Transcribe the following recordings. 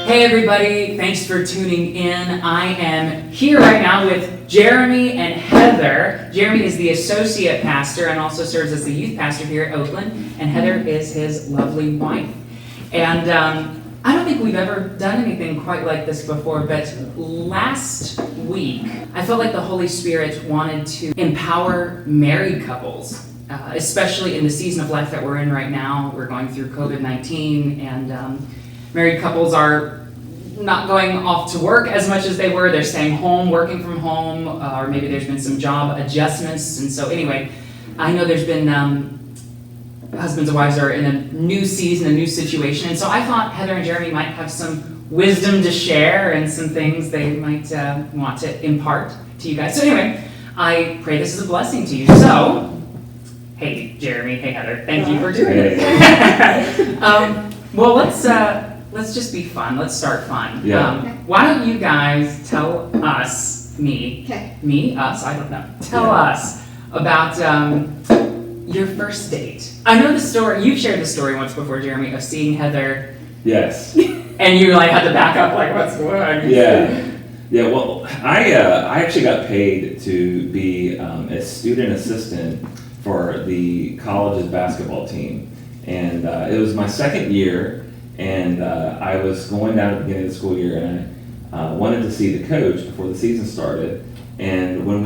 Hey everybody, thanks for tuning in. I am here right now with Jeremy and Heather. Jeremy is the associate pastor and also serves as the youth pastor here at Oakland, and Heather is his lovely wife. And I don't think we've ever done anything quite like this before, but last week I felt like the Holy Spirit wanted to empower married couples, especially in the season of life that we're in right now. We're going through COVID-19, and married couples are not going off to work as much as they were. They're staying home, working from home, or maybe there's been some job adjustments. And so anyway, I know there's been husbands and wives are in a new season, a new situation. And so I thought Heather and Jeremy might have some wisdom to share and some things they might want to impart to you guys. So anyway, I pray this is a blessing to you. So, hey Jeremy, hey Heather, thank you for doing it. Well, let's just be fun. Let's start fun. Yeah. Why don't you guys tell us, us, I don't know. Tell us about your first date. I know the story. You've shared the story once before, Jeremy, of seeing Heather. Yes. And you like had to back up, like, what's going on? Yeah. Yeah. Well, I actually got paid to be a student assistant for the college's basketball team, and it was my second year. And I was going down at the beginning of the school year, and I wanted to see the coach before the season started. And when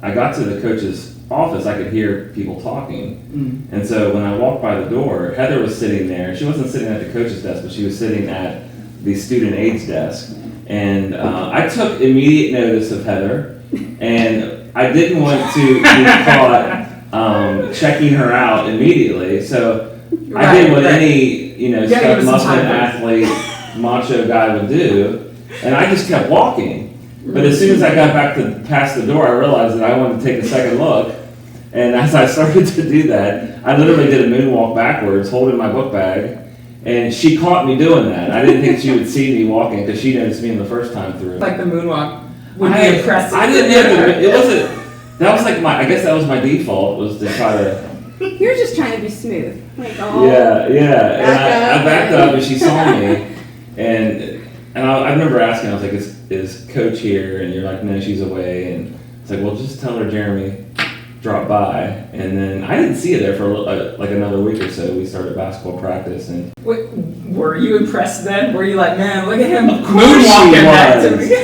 I got to the coach's office, I could hear people talking. And so when I walked by the door, Heather was sitting there. She wasn't sitting at the coach's desk, but she was sitting at the student aid's desk. And I took immediate notice of Heather, and I didn't want to be caught checking her out immediately. So I did what any stuck muffin athlete, macho guy would do, and I just kept walking. But as soon as I got back past the door, I realized that I wanted to take a second look. And as I started to do that, I literally did a moonwalk backwards, holding my book bag. And she caught me doing that. I didn't think she would see me walking because she noticed me the first time through. Like the moonwalk would be impressive. I didn't have to. It wasn't. That was like I guess that was my default, was to try to. You're just trying to be smooth. Like, yeah. And I backed up, and she saw me, and I remember asking, I was like, "Is Coach here?" And you're like, "No, she's away." And it's like, "Well, just tell her Jeremy dropped by." And then I didn't see her there for like another week or so. We started basketball practice, and Wait, were you impressed then? Were you like, man, look at him moonwalking back to me?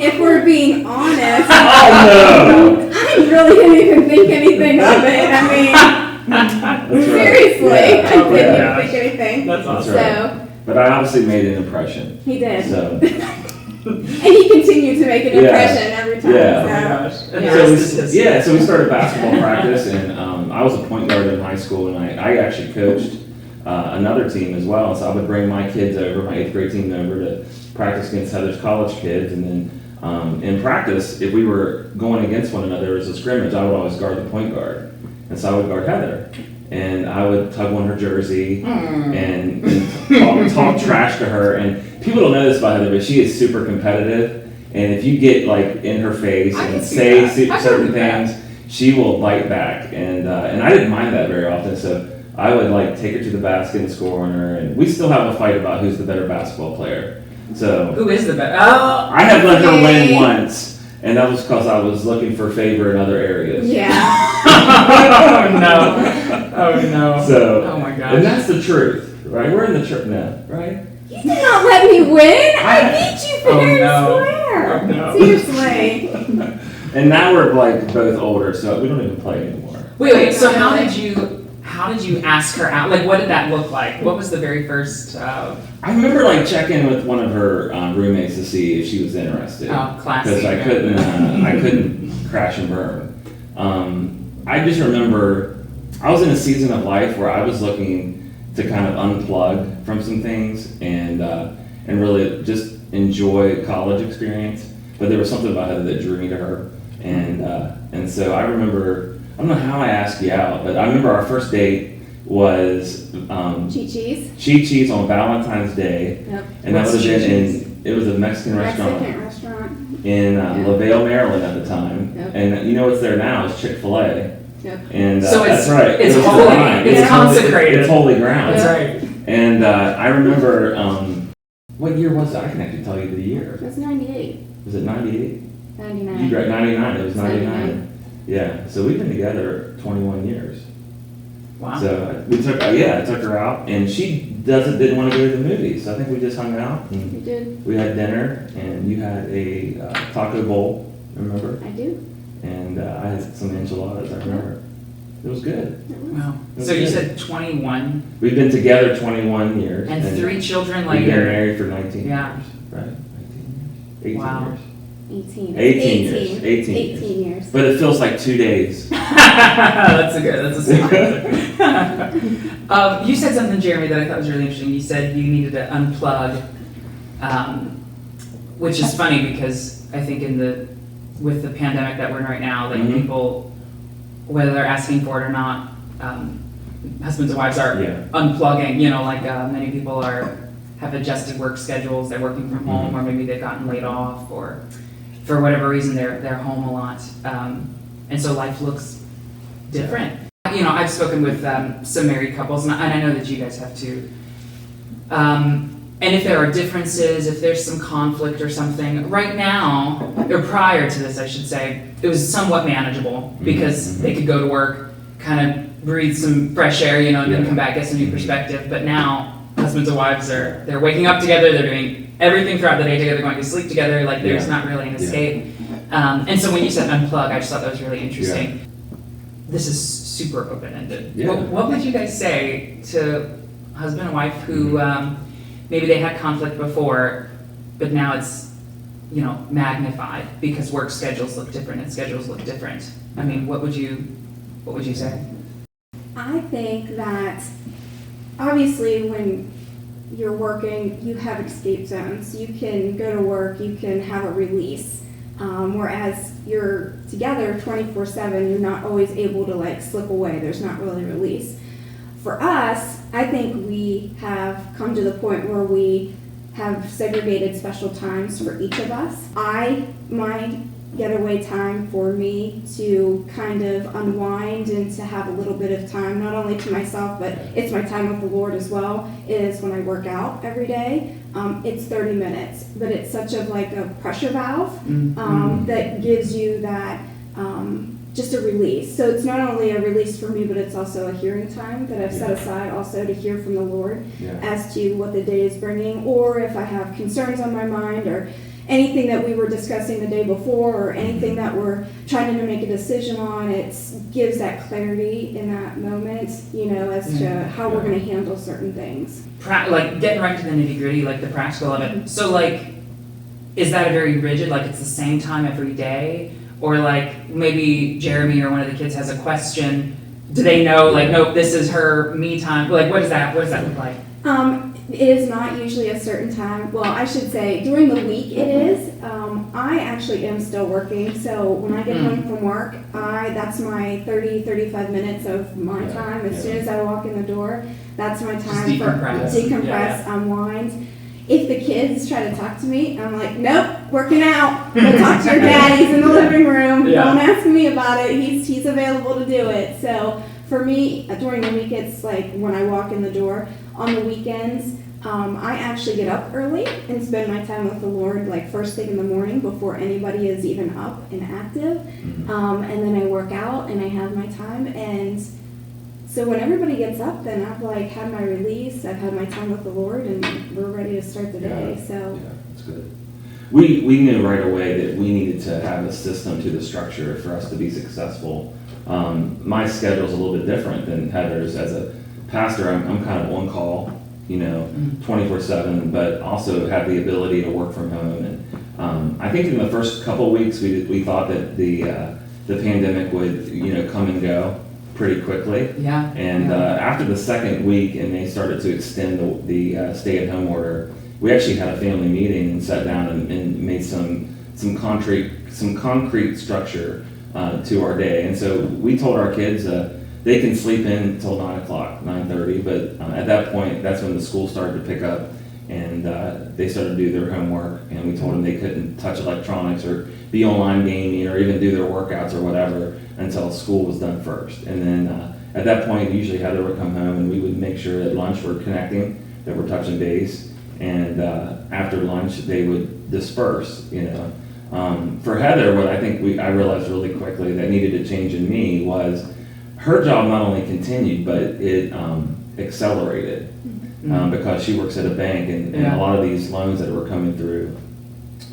if we're being honest, oh no! I really didn't even think anything of it. I mean, seriously, Yeah. I didn't even gosh. think anything. That's awesome. So But I obviously made an impression. he did, So and he continued to make an impression every time. Yeah. Oh my gosh. And the Yeah. rest is history. So we started basketball practice, and I was a point guard in high school, and I actually coached another team as well. So I would bring my kids over, my 8th grade team over to practice against Heather's college kids, and then in practice, if we were going against one another as a scrimmage, I would always guard the point guard, and so I would guard Heather, and I would tug on her jersey and talk trash to her. And people don't know this about Heather, but she is super competitive. And if you get like in her face and say certain things, she will bite back. And I didn't mind that very often. So I would like take her to the basket and score on her. And we still have a fight about who's the better basketball player. So Who is the best? Oh, I have let her win once, and that was because I was looking for favor in other areas. Yeah. oh no! Oh no! So, oh my gosh! and that's the truth, right? We're in the church now, right? You did not let me win. I beat you fair Oh, and no. square. Seriously. And now we're like both older, so we don't even play anymore. Wait. So how did you ask her out? Like, what did that look like? What was the very first? I remember like checking with one of her roommates to see if she was interested. Oh, classic. Because I couldn't crash and burn. I just remember I was in a season of life where I was looking to kind of unplug from some things and really just enjoy college experience. But there was something about Heather that drew me to her, and so I remember. I don't know how I asked you out, but I remember our first date was Chi-Chi's on Valentine's Day. Yep. And that would have been it was a Mexican restaurant in LaVale, Maryland at the time. Yep. And you know what's there now is Chick-fil-A. Yep. And So that's right. It's It was holy. divine. It's consecrated. It's holy ground. That's right. And I remember What year was that? I can actually tell you the year. It was 98, Was it 98? 99. You got 99. It was 99. 99. Yeah. So we've been together 21 years. Wow. So we took, I took her out, and she didn't want to go to the movies. So I think we just hung out, We and did. we had dinner, and you had a taco bowl, remember? I do. And I had some enchiladas, I remember. It was good. It was. Wow. That's So you good. said 21 We've been together 21 years. and 3 children, like We've been you're- married for 19 Yeah. years, right? 19 years. 18 Wow. years. 18. 18 years. 18 years. 18 years. But it feels like 2 days. that's a sweet answer. You said something, Jeremy, that I thought was really interesting. You said you needed to unplug, which is funny because I think with the pandemic that we're in right now, like Mhm. people, whether they're asking for it or not, husbands and wives are Yeah. unplugging. Many people have adjusted work schedules. They're working from home, or maybe they've gotten laid off, or for whatever reason they're home a lot, and so life looks different. I've spoken with some married couples, and I know that you guys have too. And if there are differences, if there's some conflict or something, right now, or prior to this, I should say, it was somewhat manageable because they could go to work, kind of breathe some fresh air, and then come back, get some new perspective. But now, husbands and wives they're waking up together, they're doing everything throughout the day together, going to sleep together, like there's not really an escape. And so when you said unplug, I just thought that was really interesting. This is super open-ended. Yeah. What would you guys say to husband and wife who maybe they had conflict before, but now it's magnified because work schedules look different and schedules look different? I mean, what would you say? I think that obviously when you're working, you have escape zones. You can go to work, you can have a release. Whereas you're together 24/7, you're not always able to slip away. There's not really a release. For us, I think we have come to the point where we have segregated special times for each of us. My getaway time for me to kind of unwind and to have a little bit of time, not only to myself, but it's my time with the Lord as well, is when I work out every day. It's 30 minutes, but it's such a pressure valve that gives you that just a release. So it's not only a release for me, but it's also a hearing time that I've set aside also to hear from the Lord as to what the day is bringing, or if I have concerns on my mind, or anything that we were discussing the day before, or anything that we're trying to make a decision on. It gives that clarity in that moment, as to how we're going to handle certain things. Getting right to the nitty-gritty, the practical of it. So is that a very rigid, it's the same time every day? Or maybe Jeremy or one of the kids has a question, do they know, nope, this is her me time? What does that look like? It is not usually a certain time. Well, I should say during the week it is. I actually am still working, so when I get home from work, that's my 35 minutes of my time. As soon as I walk in the door, that's my time for decompress, unwind. If the kids try to talk to me, I'm like, nope, working out. Go talk to your dad. He's in the living room. Don't ask me about it. He's available to do it. So for me, during the week, it's when I walk in the door. On the weekends, I actually get up early and spend my time with the Lord, first thing in the morning before anybody is even up and active. And then I work out and I have my time. And so when everybody gets up, then I've had my release, I've had my time with the Lord, and we're ready to start the day. So that's good. We knew right away that we needed to have a system to the structure for us to be successful. My schedule's a little bit different than Heather's. As a pastor, I'm kind of on call, 24/7, but also have the ability to work from home. And I think in the first couple of weeks, we thought that the pandemic would come and go pretty quickly. Yeah. And after the second week, and they started to extend the stay-at-home order, we actually had a family meeting and sat down and made some concrete structure to our day. And so we told our kids they can sleep in until 9:30, but at that point, that's when the school started to pick up, and they started to do their homework, and we told them they couldn't touch electronics or be online gaming or even do their workouts or whatever until school was done first. And then at that point, usually Heather would come home and we would make sure at lunch we're connecting, that we're touching base, and after lunch they would disperse, For Heather, what I think I realized really quickly that needed to change in me was her job not only continued, but it accelerated because she works at a bank, and a lot of these loans that were coming through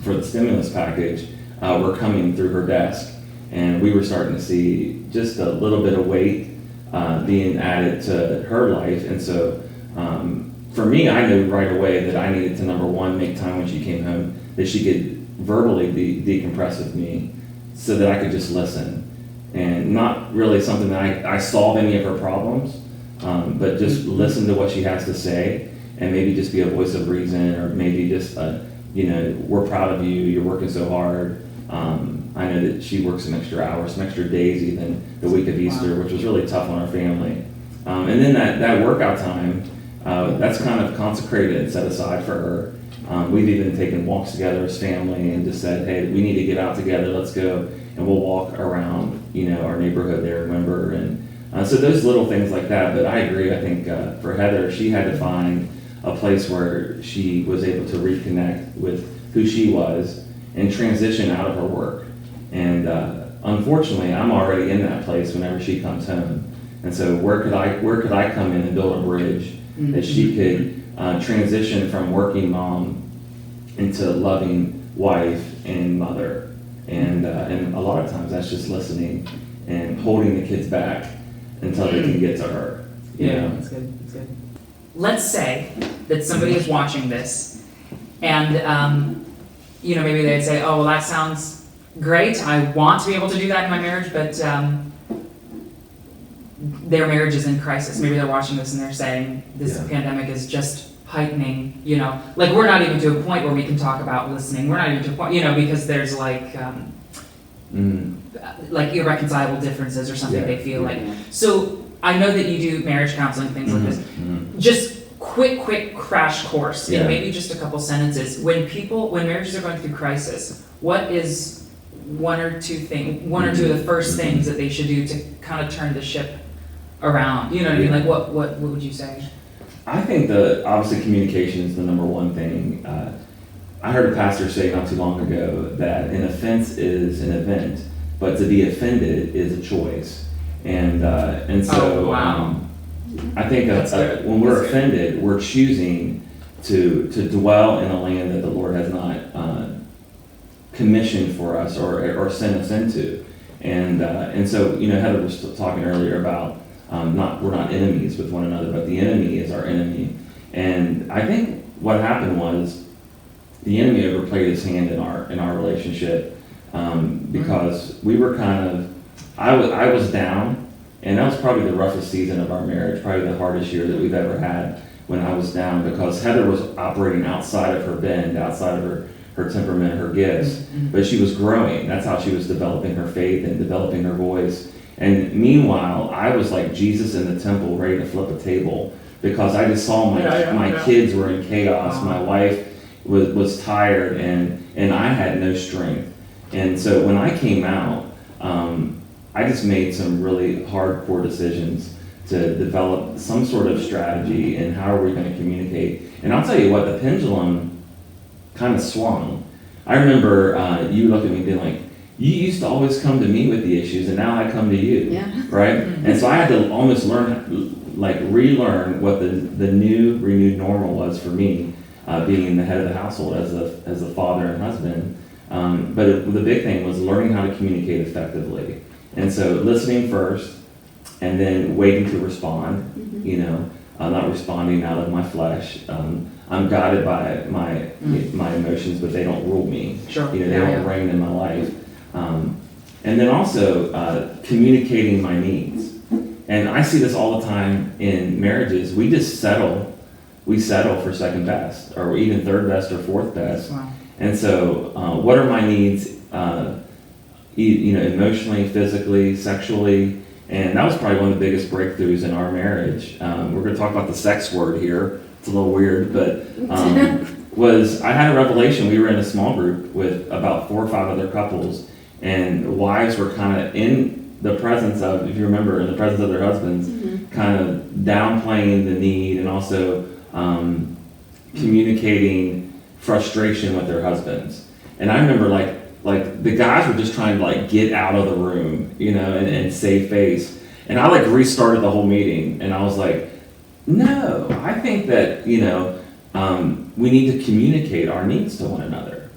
for the stimulus package were coming through her desk, and we were starting to see just a little bit of weight being added to her life. And so for me, I knew right away that I needed to, number one, make time when she came home that she could verbally decompress with me so that I could just listen, and not really something that I solve any of her problems, but just listen to what she has to say, and maybe just be a voice of reason, or maybe just we're proud of you, you're working so hard. I know that she works some extra hours, some extra days even the week of Easter, which was really tough on our family. And then that workout time, that's kind of consecrated and set aside for her. We've even taken walks together as family and just said, hey, we need to get out together, let's go, and we'll walk around, our neighborhood there, remember? And so those little things like that. But I agree, I think for Heather, she had to find a place where she was able to reconnect with who she was and transition out of her work. And unfortunately, I'm already in that place whenever she comes home. And so where could I come in and build a bridge that she could transition from working mom into loving wife and mother? And a lot of times that's just listening and holding the kids back until they can get to her. That's good. That's good. Let's say that somebody is watching this, and maybe they'd say, "Oh, well, that sounds great. I want to be able to do that in my marriage, but their marriage is in crisis." Maybe they're watching this and they're saying, "This pandemic is just heightening." Like we're not even to a point where we can talk about listening. We're not even to a point, because there's like irreconcilable differences or something they feel like. So I know that you do marriage counseling, things like this. Just quick crash course in maybe just a couple sentences. When marriages are going through crisis, what is one or two of the first things that they should do to kind of turn the ship around? You know what I mean? Like what would you say? I think obviously communication is the number one thing. I heard a pastor say not too long ago that an offense is an event, but to be offended is a choice. And so I think when we're offended, we're choosing to dwell in a land that the Lord has not commissioned for us or sent us into. And so Heather was talking earlier about we're not enemies with one another, but the enemy is our enemy. And I think what happened was the enemy overplayed his hand in our relationship because we were I was down. And that was probably the roughest season of our marriage, probably the hardest year that we've ever had, when I was down, because Heather was operating outside of her bend, outside of her temperament, her gifts, but she was growing. That's how she was developing her faith and developing her voice. And meanwhile, I was like Jesus in the temple, ready to flip a table, because I just saw my kids were in chaos. My wife was tired, and I had no strength. And so when I came out, I just made some really hardcore decisions to develop some sort of strategy and how are we going to communicate. And I'll tell you what, the pendulum kind of swung. I remember you looked at me being like, you used to always come to me with the issues, and now I come to you, right? And so I had to almost relearn what the new, renewed normal was for me, being the head of the household as a father and husband. But the big thing was learning how to communicate effectively. And so listening first, and then waiting to respond. I'm not responding out of my flesh. I'm guided by my emotions, but they don't rule me. Sure. They don't reign in my life. And then also communicating my needs. And I see this all the time in marriages. We just settle. We settle for second best, or even third best, or fourth best. Wow. And so, what are my needs? Emotionally, physically, sexually, and that was probably one of the biggest breakthroughs in our marriage. We're going to talk about the sex word here. It's a little weird, but I had a revelation. We were in a small group with about 4 or 5 other couples, and wives were kind of in the presence of, if you remember, in the presence of their husbands, kind of downplaying the need, and also communicating frustration with their husbands. And I remember like the guys were just trying to like get out of the room, you know, and save face. And I like restarted the whole meeting, and I was like, no, I think that, you know, we need to communicate our needs to one another.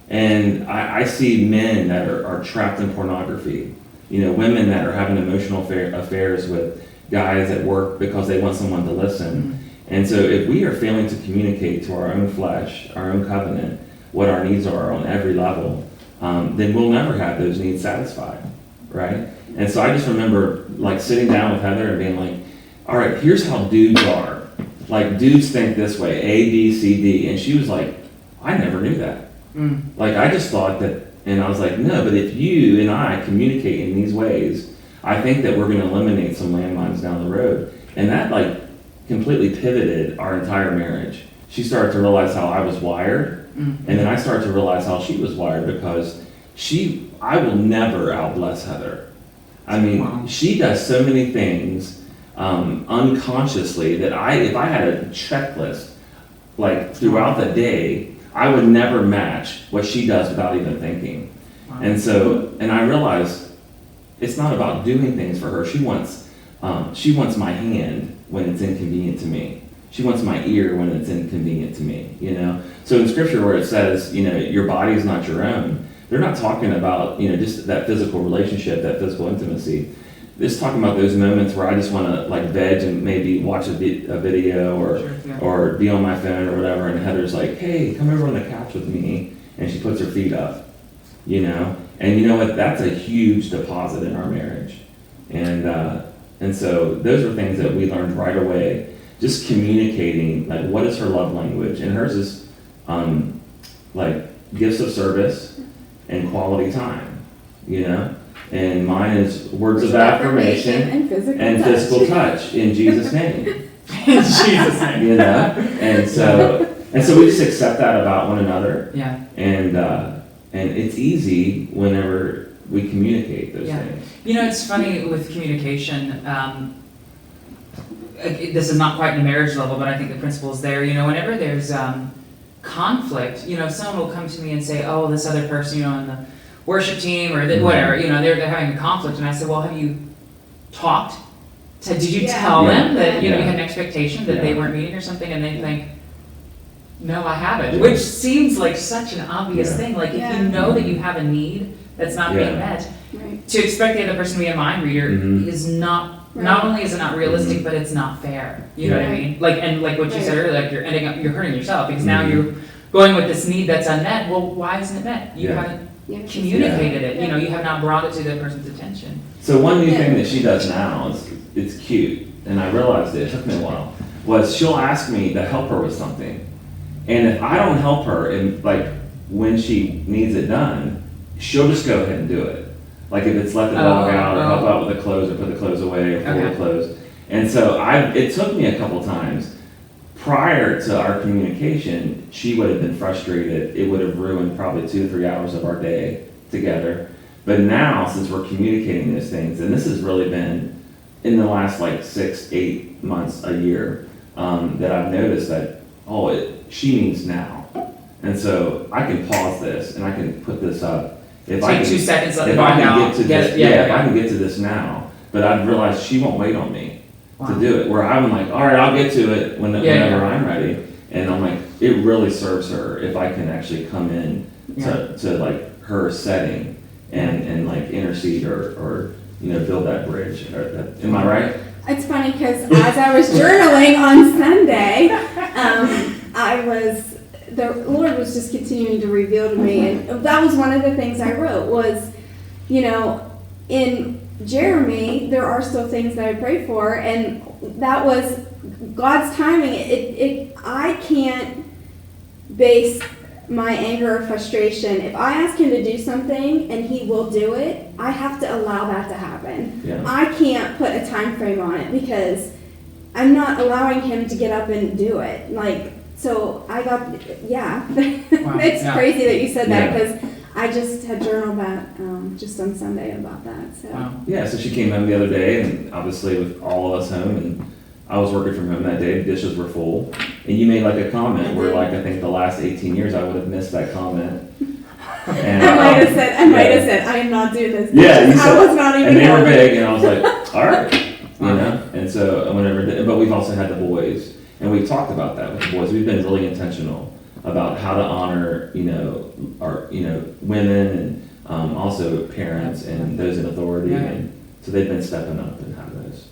And I see men that are trapped in pornography, you know, women that are having emotional affairs with guys at work because they want someone to listen. And so if we are failing to communicate to our own flesh, our own covenant, what our needs are on every level, then we'll never have those needs satisfied, right? And so I just remember like sitting down with Heather and being like, all right, here's how dudes are. Like dudes think this way, A, B, C, D. And she was like, I never knew that. Like I just thought that, and I was like, no, but if you and I communicate in these ways, I think that we're going to eliminate some landmines down the road. And that like completely pivoted our entire marriage. She started to realize how I was wired, and then I started to realize how she was wired, because I will never outbless Heather. I mean, she does so many things unconsciously that if I had a checklist like throughout the day, I would never match what she does without even thinking. Wow. And I realized it's not about doing things for her. She wants my hand when it's inconvenient to me. She wants my ear when it's inconvenient to me, you know? So in scripture where it says, you know, your body is not your own, they're not talking about, you know, just that physical relationship, that physical intimacy. It's talking about those moments where I just want to like veg and maybe watch a video or be on my phone or whatever, and Heather's like, hey, come over on the couch with me, and she puts her feet up, you know? And you know what? That's a huge deposit in our marriage. And so those are things that we learned right away, just communicating, like what is her love language? And hers is like gifts of service and quality time, you know? And mine is words of affirmation and physical touch in Jesus' name. In Jesus' name. You know? And so we just accept that about one another. Yeah. And it's easy whenever we communicate those things. You know, it's funny with communication. This is not quite in a marriage level, but I think the principle is there. You know, whenever there's conflict, you know, someone will come to me and say, oh, this other person, you know, in the worship team or whatever, you know, they're having a conflict. And I said, well, have you talked? Did you tell them that, you know, you had an expectation that they weren't meeting or something? And they think, no, I haven't. Which seems like such an obvious thing. Like if you know that you have a need that's not being met, to expect the other person to be a mind reader is not only is it not realistic, but it's not fair. You know what I mean? Like, and like what you said earlier, like you're hurting yourself because now you're going with this need that's unmet. Well, why isn't it met? You haven't communicated it. You know, you have not brought it to the person's attention. So one new thing that she does now it's cute, and I realized it took me a while, was she'll ask me to help her with something. And if I don't help her, and like when she needs it done, she'll just go ahead and do it. Like if it's let the dog out, or help out with the clothes, or put the clothes away, or fold the clothes. And so it took me a couple times. Prior to our communication, she would have been frustrated. It would have ruined probably 2 to 3 hours of our day together. But now, since we're communicating those things, and this has really been in the last like 6, 8 months, a year, that I've noticed that, she needs now. And so I can pause this and I can put this up. If I can, 2 seconds, let if I can get to this, if I can get to this now, but I've realized she won't wait on me to do it. Where I'm like, all right, I'll get to it whenever I'm ready. And I'm like, it really serves her if I can actually come in to like her setting and like intercede or you know, build that bridge. Am I right? It's funny because as I was journaling on Sunday, the Lord was just continuing to reveal to me, and that was one of the things I wrote was, you know, in Jeremy, there are still things that I prayed for, and that was God's timing. I can't base my anger or frustration. If I ask him to do something and he will do it, I have to allow that to happen. Yeah. I can't put a time frame on it because I'm not allowing him to get up and do it. Like, so I got, it's crazy that you said that because I just had journaled that just on Sunday about that. So so she came home the other day, and obviously with all of us home, and I was working from home that day, the dishes were full, and you made like a comment where like I think the last 18 years I would have missed that comment. And, I might have said, I am not doing this. Yeah, you I said, was not even and they were helping. big, and I was like, all right, you know. And so whenever, but we've also had the boys, and we've talked about that with the boys. We've been really intentional about how to honor, our, women and also parents and those in authority, Yeah. and so they've been stepping up and having those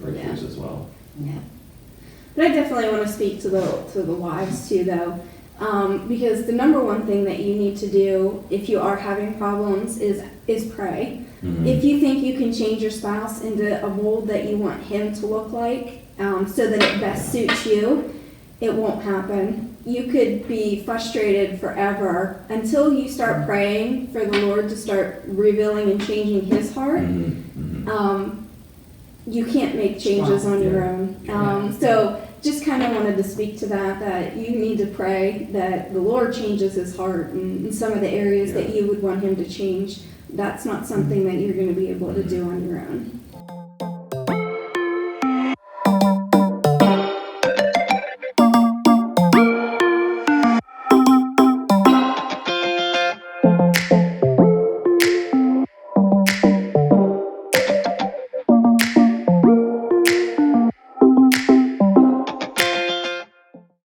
breakthroughs as well. Yeah. But I definitely want to speak to the wives too, though, because the number one thing that you need to do if you are having problems is pray. Mhm. If you think you can change your spouse into a mold that you want him to look like, so that it best suits you, it won't happen. You could be frustrated forever until you start praying for the Lord to start revealing and changing his heart. Mhm. Mhm. You can't make changes on your Yeah. own. Yeah. So just kind of wanted to speak to that you need to pray that the Lord changes his heart and some of the areas that Yeah. you would want him to change. That's not something that you're going to be able to do on your own.